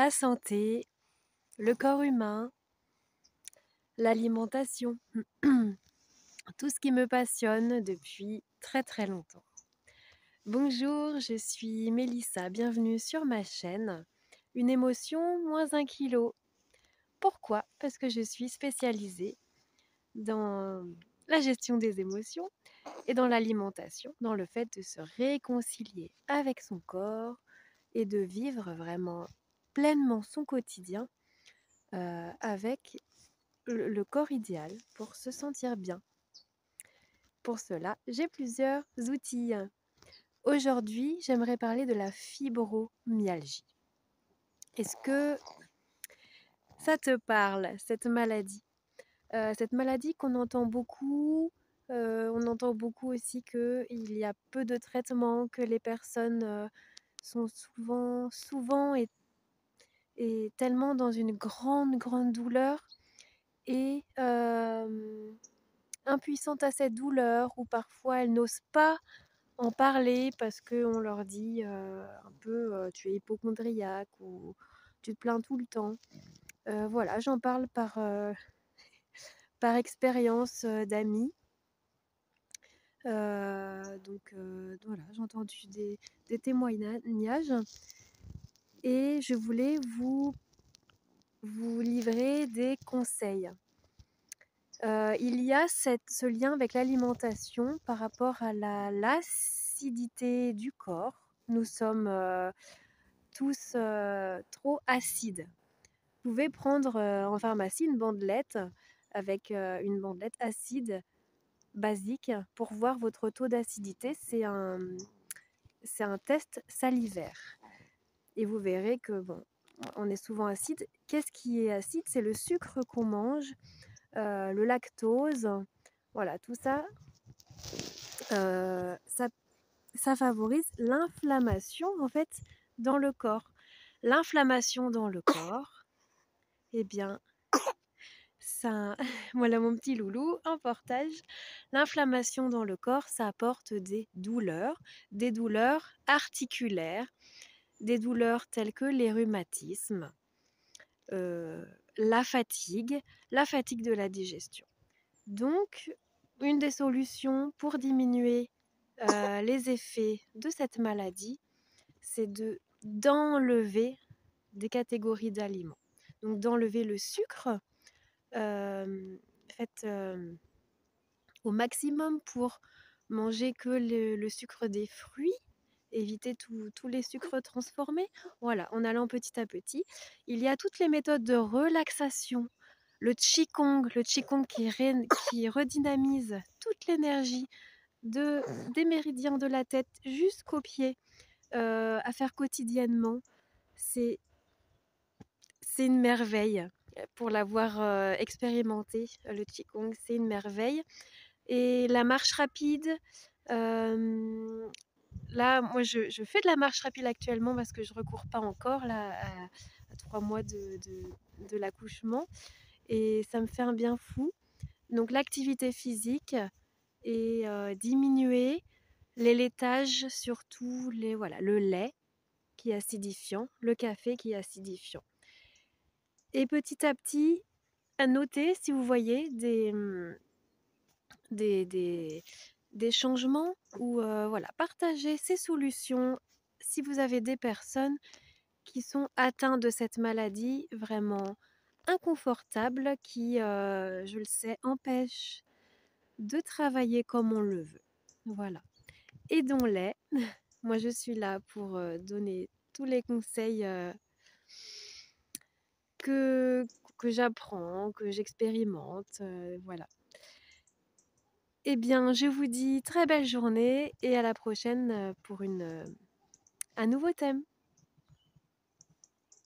la santé, le corps humain, l'alimentation, tout ce qui me passionne depuis très très longtemps. Bonjour, je suis Mélissa, bienvenue sur ma chaîne. Une émotion moins 1 kilo. Pourquoi? Parce que je suis spécialisée dans la gestion des émotions et dans l'alimentation, dans le fait de se réconcilier avec son corps et de vivre vraiment pleinement son quotidien avec le corps idéal pour se sentir bien. Pour cela, j'ai plusieurs outils. Aujourd'hui, j'aimerais parler de la fibromyalgie. Est-ce que ça te parle, cette maladie? Cette maladie qu'on entend beaucoup, on entend beaucoup aussi qu'il y a peu de traitements, que les personnes sont souvent et tellement dans une grande douleur et impuissantes à cette douleur, ou parfois elles n'osent pas en parler parce qu'on leur dit un peu tu es hypocondriaque ou tu te plains tout le temps. Voilà, j'en parle par expérience d'amis. Donc voilà, j'ai entendu des témoignages et je voulais vous livrer des conseils. Il y a ce lien avec l'alimentation par rapport à l'acidité du corps. Nous sommes tous trop acides. Vous pouvez prendre en pharmacie une bandelette avec une bandelette acide basique pour voir votre taux d'acidité. C'est un test salivaire. Et vous verrez que, bon, on est souvent acide. Qu'est-ce qui est acide? C'est le sucre qu'on mange, le lactose. Voilà, tout ça, ça favorise l'inflammation, en fait, dans le corps. L'inflammation dans le corps, eh bien, ça, voilà mon petit loulou en portage. L'inflammation dans le corps, ça apporte des douleurs articulaires, des douleurs telles que les rhumatismes, euh, la fatigue de la digestion. Donc, une des solutions pour diminuer les effets de cette maladie, c'est d'enlever des catégories d'aliments. Donc, d'enlever le sucre, faites au maximum pour manger que le sucre des fruits, éviter tous les sucres transformés. Voilà, en allant petit à petit. Il y a toutes les méthodes de relaxation. Le Qigong qui redynamise toute l'énergie des méridiens de la tête jusqu'aux pieds, à faire quotidiennement. C'est une merveille. Pour l'avoir expérimenté, le Qigong, c'est une merveille. Et la marche rapide, là, moi, je fais de la marche rapide actuellement parce que je ne recours pas encore là, à 3 mois de l'accouchement. Et ça me fait un bien fou. Donc l'activité physique et diminuer les laitages, surtout voilà, le lait qui est acidifiant, le café qui est acidifiant. Et petit à petit, à noter si vous voyez des changements ou voilà, partager ces solutions si vous avez des personnes qui sont atteintes de cette maladie vraiment inconfortable qui, je le sais, empêche de travailler comme on le veut. Voilà. Aidons-les. Moi, je suis là pour donner tous les conseils que, que j'apprends, que j'expérimente. Voilà. Eh bien, je vous dis très belle journée et à la prochaine pour un nouveau thème.